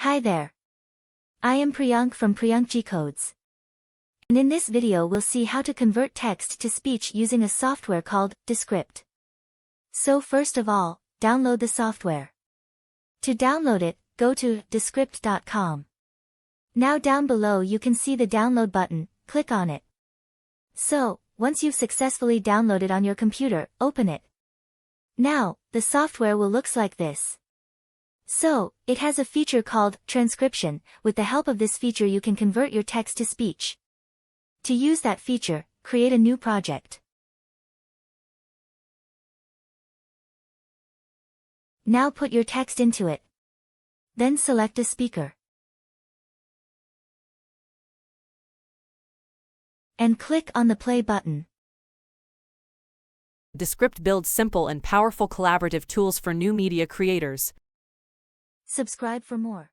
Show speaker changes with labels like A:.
A: Hi there. I am Priyank from PriyankG Codes. And in this video we'll see how to convert text to speech using a software called Descript. So first of all, download the software. To download it, go to descript.com. Now down below you can see the download button, click on it. So, once you've successfully downloaded on your computer, open it. Now, the software will look like this. So, it has a feature called transcription. With the help of this feature you can convert your text to speech. To use that feature, create a new project. Now put your text into it. Then select a speaker. And click on the play button.
B: Descript builds simple and powerful collaborative tools for new media creators.
A: Subscribe for more.